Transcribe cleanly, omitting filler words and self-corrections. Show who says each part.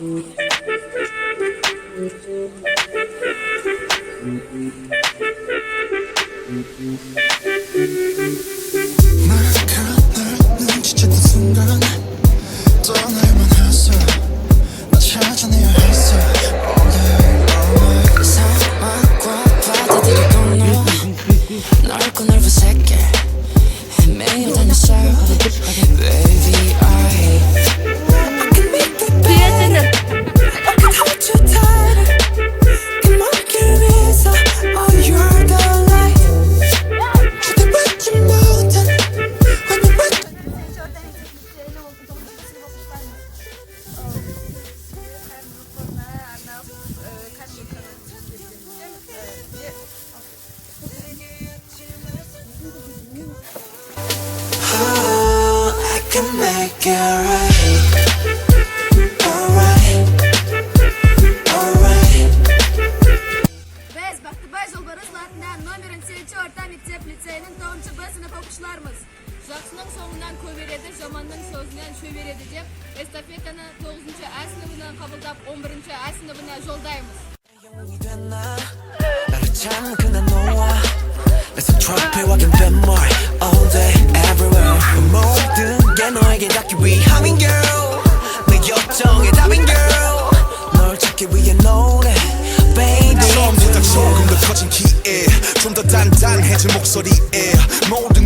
Speaker 1: 널 눈치챘던 순간 떠날만 했어. 나 찾아내야 했어. All day, all night.
Speaker 2: 사막과 바다들이 건너 넓고 넓은 세계 헤매여 다녔어. Baby I can make it better. I can hold you tighter. 그 머리길 위에서 Oh you're the light. 주대받지 못한 when you went. Oh, I can make it right. Alright, alright.
Speaker 3: Biz Baktıbay Jolbarız Latından номерін 8 orta mектep liseyinin 9. sınıf okuşlarımız. Жақсының соңынан көбереді, жаманның сөзінен шөбереді деп, эстафетаны 9. А сыныбынан қабылдап 11. А сыныбына жолдаймыз.
Speaker 2: 영웅이 됐나? 나를 찾는 그날 너와 내 손톱에 뱀물 all day everywhere 모든 게 너에게 닿기 위함인 girl 내 요청의 답인 girl 널 찾기 위해 노래 baby
Speaker 1: 처음보다 조금 더 커진 키에 좀 더 단단해진 목소리에 모든